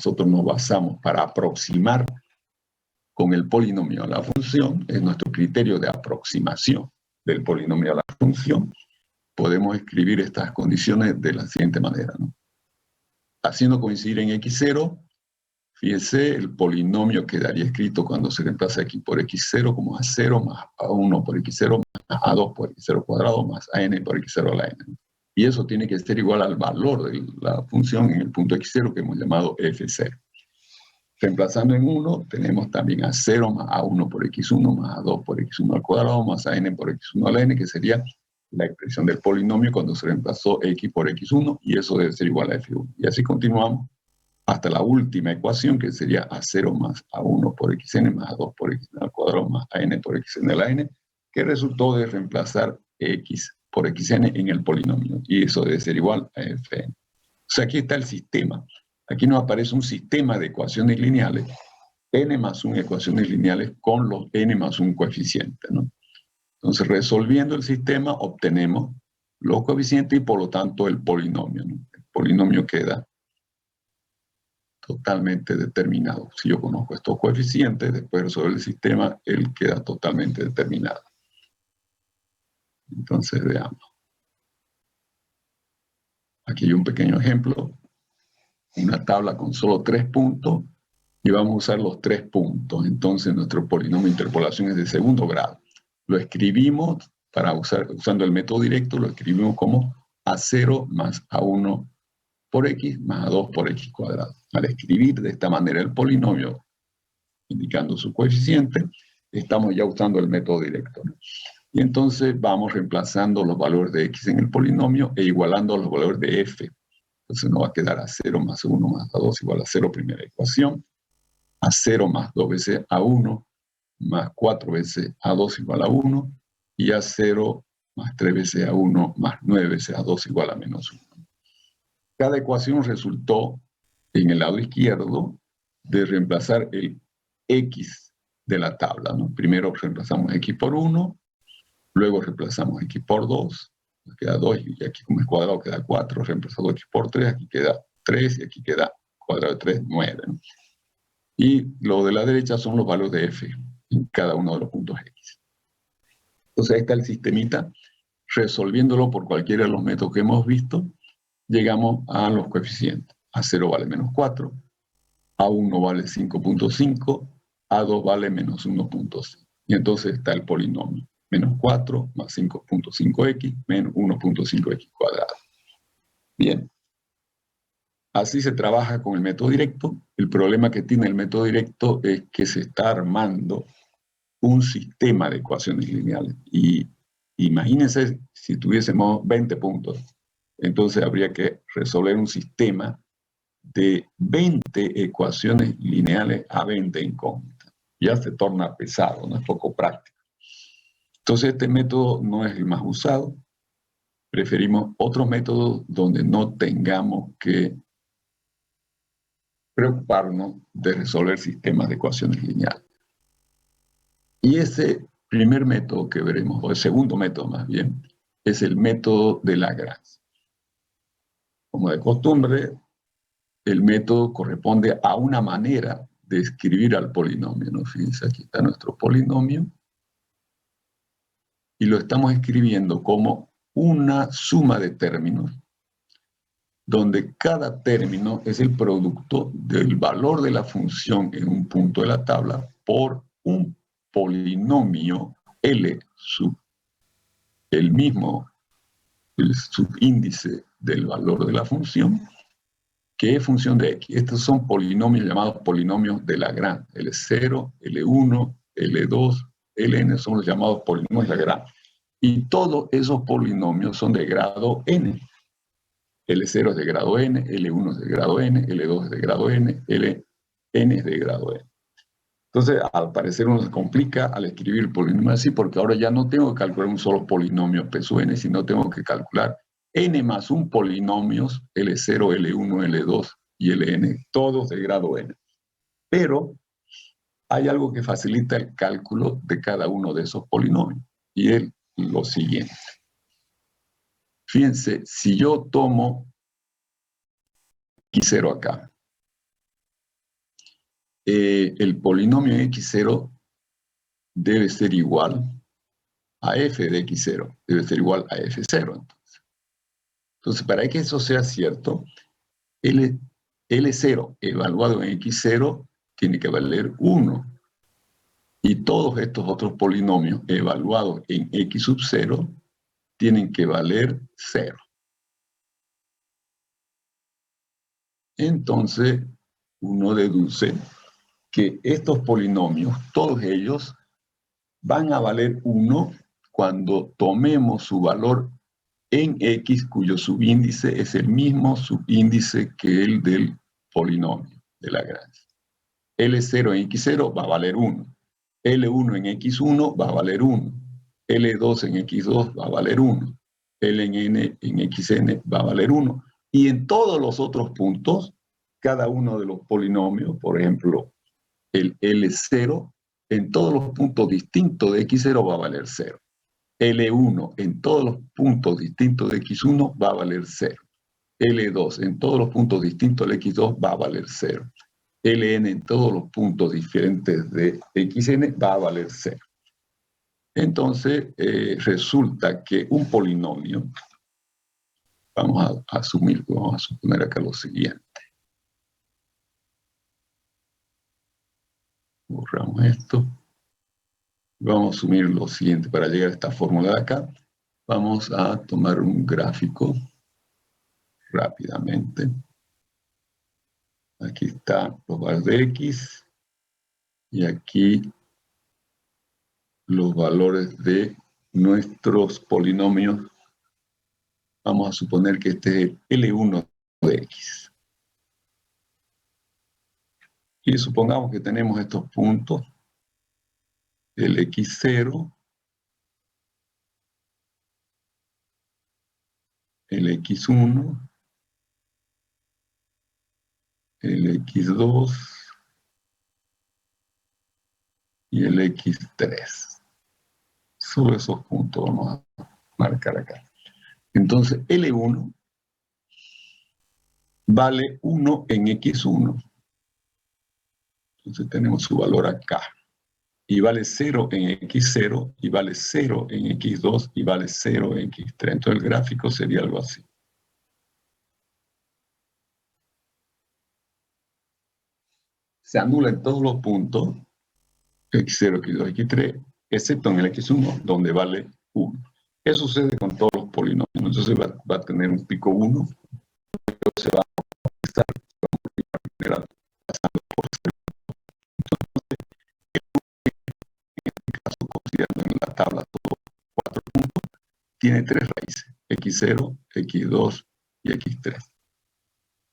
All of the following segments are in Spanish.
nosotros nos basamos para aproximar con el polinomio a la función, es nuestro criterio de aproximación del polinomio a la función, podemos escribir estas condiciones de la siguiente manera, ¿no? Haciendo coincidir en x0, fíjense, el polinomio quedaría escrito cuando se reemplaza x por x0 como a0 más a1 por x0 más a2 por x0 cuadrado más an por x0 a la n. Y eso tiene que ser igual al valor de la función en el punto x0 que hemos llamado f0. Reemplazando en 1, tenemos también a 0 más a1 por x1 más a2 por x1 al cuadrado más a n por x1 a la n, que sería la expresión del polinomio cuando se reemplazó x por x1, y eso debe ser igual a f1. Y así continuamos hasta la última ecuación, que sería a0 más a1 por xn más a2 por xn al cuadrado más a n por xn a la n, que resultó de reemplazar x por xn en el polinomio, y eso debe ser igual a fn. O sea, aquí está el sistema. Aquí nos aparece un sistema de ecuaciones lineales, n más 1 ecuaciones lineales con los n más 1 coeficientes, ¿no? Entonces, resolviendo el sistema, obtenemos los coeficientes y por lo tanto el polinomio, ¿no? El polinomio queda totalmente determinado. Si yo conozco estos coeficientes, después de resolver el sistema, él queda totalmente determinado. Entonces, veamos. Aquí hay un pequeño ejemplo, una tabla con solo 3 puntos, y vamos a usar los 3 puntos. Entonces, nuestro polinomio de interpolación es de segundo grado. Lo escribimos, usando el método directo, lo escribimos como a0 más a1 por x más a2 por x cuadrado. Al escribir de esta manera el polinomio, indicando su coeficiente, estamos ya usando el método directo, ¿no? Y entonces vamos reemplazando los valores de x en el polinomio e igualando los valores de f. Entonces nos va a quedar a0 más 1 más a2 igual a 0, primera ecuación. A0 más 2 veces a1 más 4 veces a2 igual a 1. Y a0 más 3 veces a1 más 9 veces a2 igual a menos 1. Cada ecuación resultó en el lado izquierdo de reemplazar el x de la tabla, ¿no? Primero reemplazamos x por 1, luego reemplazamos x por 2, nos queda 2, y aquí como es cuadrado queda 4, reemplazado x por 3, aquí queda 3, y aquí queda cuadrado de 3, 9, ¿no? Y lo de la derecha son los valores de f en cada uno de los puntos x. Entonces ahí está el sistemita, resolviéndolo por cualquiera de los métodos que hemos visto, llegamos a los coeficientes. A0 vale menos 4, A1 vale 5.5, A2 vale menos 1.5. Y entonces está el polinomio. Menos 4 más 5.5x menos 1.5x cuadrado. Bien. Así se trabaja con el método directo. El problema que tiene el método directo es que se está armando un sistema de ecuaciones lineales. Y imagínense si tuviésemos 20 puntos. Entonces habría que resolver un sistema de 20 ecuaciones lineales a 20 incógnitas. Ya se torna pesado, no es poco práctico. Entonces este método no es el más usado. Preferimos otros métodos donde no tengamos que preocuparnos de resolver sistemas de ecuaciones lineales. Y ese primer método que veremos, o el segundo método más bien, es el método de Lagrange. Como de costumbre, el método corresponde a una manera de escribir al polinomio, ¿no? Fíjense, aquí está nuestro polinomio. Y lo estamos escribiendo como una suma de términos, donde cada término es el producto del valor de la función en un punto de la tabla por un polinomio L sub el mismo, el subíndice del valor de la función, que es función de x. Estos son polinomios llamados polinomios de Lagrange. L0, L1, L2, Ln son los llamados polinomios de Lagrange. Y todos esos polinomios son de grado n. L0 es de grado n, L1 es de grado n, L2 es de grado n, Ln es de grado n. Entonces, al parecer uno se complica al escribir el polinomio así, porque ahora ya no tengo que calcular un solo polinomio peso n, sino tengo que calcular n más un polinomios, L0, L1, L2 y Ln, todos de grado n. Pero hay algo que facilita el cálculo de cada uno de esos polinomios, y es lo siguiente. Fíjense, si yo tomo x0 acá, el polinomio x0 debe ser igual a f de x0, debe ser igual a f0. Entonces, para que eso sea cierto, L0 evaluado en x0 tiene que valer 1. Y todos estos otros polinomios evaluados en x sub 0 tienen que valer 0. Entonces, uno deduce que estos polinomios, todos ellos, van a valer 1 cuando tomemos su valor en x, cuyo subíndice es el mismo subíndice que el del polinomio de Lagrange. L0 en x0 va a valer 1. L1 en x1 va a valer 1. L2 en x2 va a valer 1. Ln en xn va a valer 1. Y en todos los otros puntos, cada uno de los polinomios, por ejemplo, el L0, en todos los puntos distintos de x0 va a valer 0. L1 en todos los puntos distintos de x1 va a valer 0. L2 en todos los puntos distintos de x2 va a valer 0. Ln en todos los puntos diferentes de xn va a valer 0. Entonces, resulta que un polinomio, vamos a suponer acá lo siguiente. Borramos esto. Vamos a asumir lo siguiente para llegar a esta fórmula de acá. Vamos a tomar un gráfico rápidamente. Aquí están los valores de x y aquí los valores de nuestros polinomios. Vamos a suponer que este es el L1 de x. Y supongamos que tenemos estos puntos, el x0, el x1, el x2 y el x3. Solo esos puntos vamos a marcar acá. Entonces, L1 vale 1 en x1. Entonces tenemos su valor acá. Y vale 0 en x0, y vale 0 en x2, y vale 0 en x3. Entonces el gráfico sería algo así. Se anula en todos los puntos, x0, x2, x3, excepto en el x1, donde vale 1. Eso sucede con todos los polinomios. Entonces va a tener un pico 1, luego se va a multiplicar, pasando por 0. En este caso, considerando en la tabla todos 4 puntos, tiene 3 raíces, x0, x2 y x3.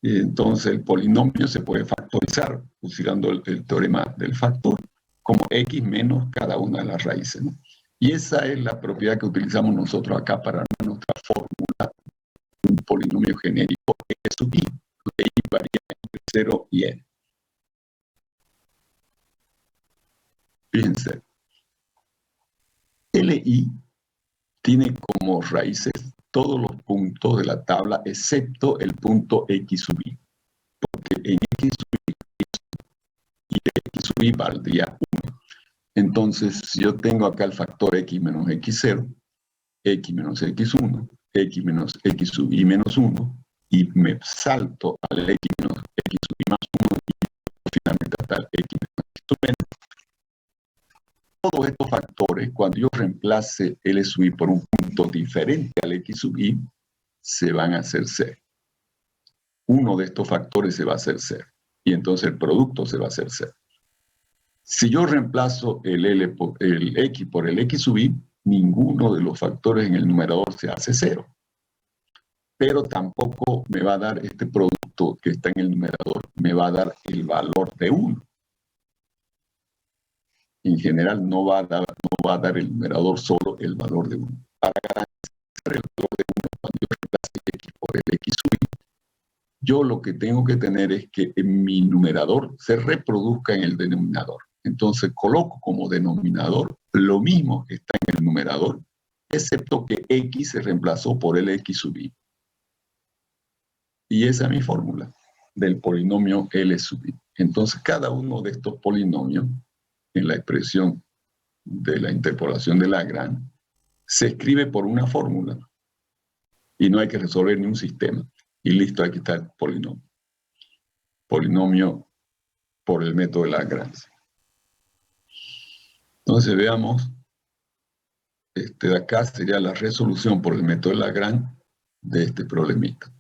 Y entonces el polinomio se puede factorizar usando el teorema del factor como x menos cada una de las raíces, ¿no? Y esa es la propiedad que utilizamos nosotros acá para nuestra fórmula de un polinomio genérico e sub i, donde i varía entre 0 y n. Fíjense, Li tiene como raíces todos los puntos de la tabla excepto el punto x sub i, porque en x sub i y x sub i valdría 1. Entonces, si yo tengo acá el factor x menos x0, x menos x1, x menos x sub i menos 1, y me salto al x menos x sub i más 1, y finalmente hasta el x menos x sub n, todos estos factores, cuando yo reemplace L sub i por un punto diferente al x sub i, se van a hacer 0. Uno de estos factores se va a hacer 0. Y entonces el producto se va a hacer 0. Si yo reemplazo el x por el x sub i, ninguno de los factores en el numerador se hace 0. Pero tampoco me va a dar este producto que está en el numerador, me va a dar el valor de 1. En general no va a dar el numerador solo el valor de 1. Para garantizar el valor de 1 cuando yo reemplace x por el x sub i, yo lo que tengo que tener es que en mi numerador se reproduzca en el denominador. Entonces coloco como denominador lo mismo que está en el numerador, excepto que x se reemplazó por el x sub i. Y esa es mi fórmula. del polinomio L sub I. Entonces, cada uno de estos polinomios, en la expresión de la interpolación de Lagrange, se escribe por una fórmula y no hay que resolver ni un sistema. Y listo, aquí está el polinomio. Polinomio por el método de Lagrange. Entonces veamos, de acá sería la resolución por el método de Lagrange de este problemita.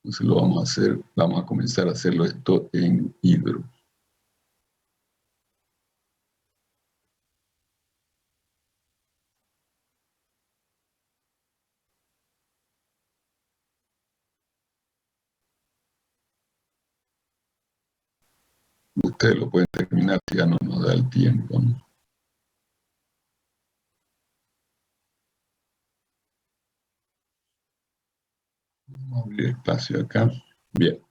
Entonces lo vamos a hacer, vamos a comenzar a hacerlo esto en Hydro. Ustedes lo pueden terminar si ya no nos da el tiempo, ¿no? Vamos a abrir espacio acá. Bien.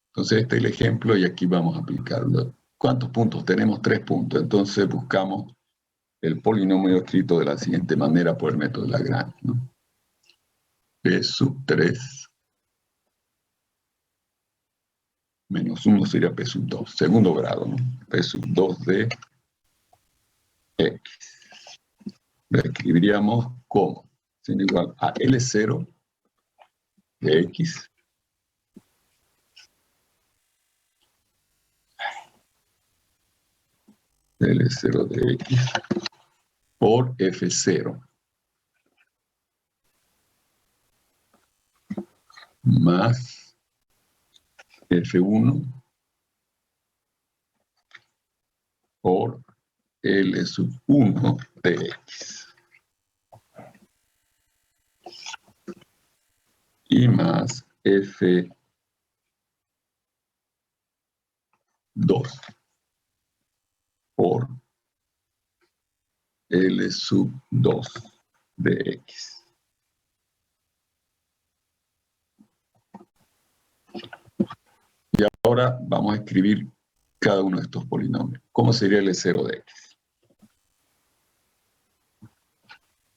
Entonces este es el ejemplo y aquí vamos a aplicarlo. ¿Cuántos puntos? Tenemos 3 puntos. Entonces buscamos el polinomio escrito de la siguiente manera por el método de Lagrange, ¿no? P sub 3 menos 1 sería P sub 2, segundo grado, ¿no? P sub 2 de X. Lo escribiríamos como siendo igual a L0 de X L0 de X por F0 más F1 por L sub 1 de X y más F2 por L sub 2 de X. Y ahora vamos a escribir cada uno de estos polinomios. ¿Cómo sería L0 de X?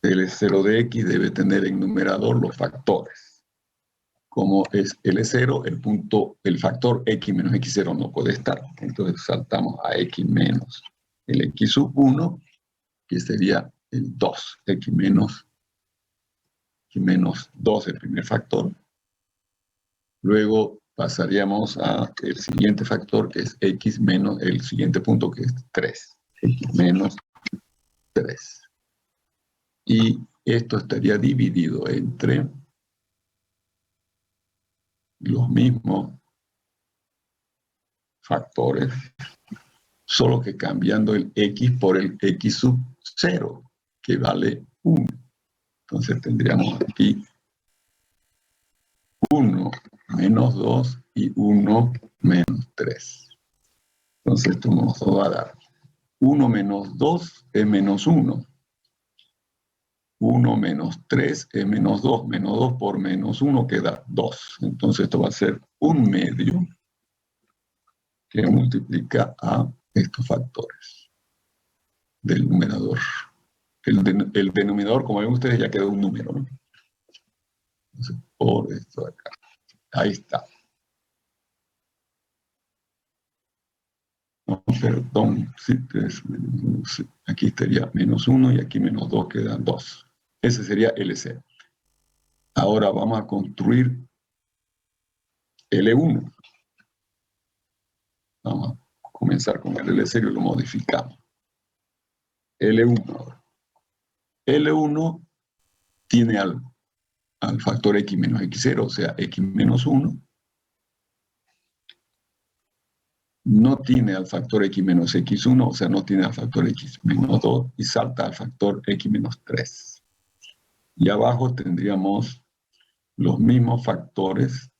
L0 de X debe tener en numerador los factores. Como es L0, el factor X menos X0 no puede estar. Entonces saltamos a X menos el X sub 1, que sería el 2. X menos 2, el primer factor. Luego pasaríamos al siguiente factor, que es X menos el siguiente punto, que es 3. X menos 3. Y esto estaría dividido entre los mismos factores, solo que cambiando el X por el X sub 0, que vale 1. Entonces tendríamos aquí 1 menos 2 y 1 menos 3. Entonces esto nos va a dar 1 menos 2 es menos 1. 1 menos 3 es menos 2. Menos 2 por menos 1 queda 2. Entonces esto va a ser 1 medio que multiplica a estos factores del numerador. El denominador, como ven ustedes, ya quedó un número, ¿no? Entonces, por esto de acá. Ahí está. No, perdón, sí, aquí estaría menos 1 y aquí menos 2 quedan 2. Ese sería L0. Ahora vamos a construir L1. Vamos a comenzar con el L0 y lo modificamos. L1 ahora. L1 tiene al factor X menos X0, o sea, X menos 1. No tiene al factor X menos X1, o sea, no tiene al factor X menos 2, y salta al factor X menos 3. Y abajo tendríamos los mismos factores,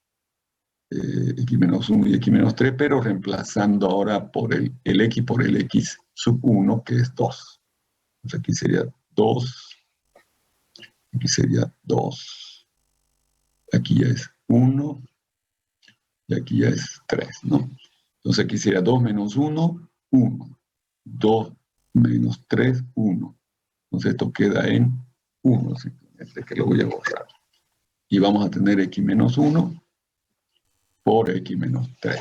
X menos 1 y X menos 3, pero reemplazando ahora por el X por el X sub 1, que es 2. Entonces aquí sería 2, aquí sería 2, aquí ya es 1, y aquí ya es 3, ¿no? Entonces aquí sería 2 menos 1, 1. 2 menos 3, 1. Entonces esto queda en 1, simplemente, que lo voy a borrar. Y vamos a tener X menos 1 por x menos 3.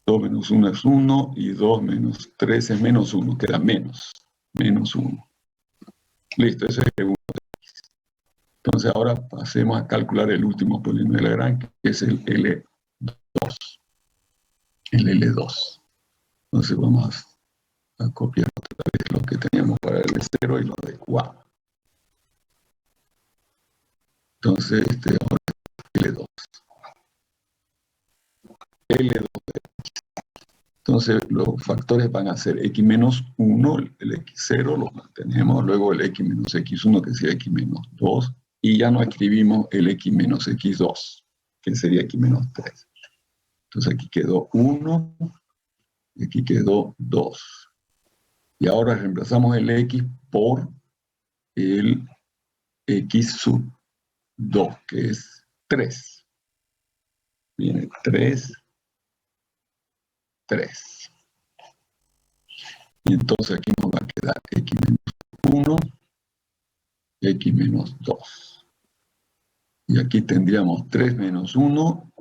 Dos menos 1 es 1 y 2 menos 3 es menos 1, queda menos 1. Listo, ese es el 1 de x. Entonces ahora pasemos a calcular el último polinomio de Lagrange, que es el L2. El L2. Entonces vamos a copiar otra vez lo que teníamos para el L0 y lo adecuamos. Entonces ahora es L2. L2 de x. Entonces los factores van a ser x menos 1, el x0 lo mantenemos, luego el x menos x1 que sería x menos 2, y ya no escribimos el x menos x2, que sería x menos 3. Entonces aquí quedó 1, y aquí quedó 2. Y ahora reemplazamos el x por el x sub 2, que es 3. Viene 3, 3. Y entonces aquí nos va a quedar x menos 1, x menos 2. Y aquí tendríamos 3 menos 1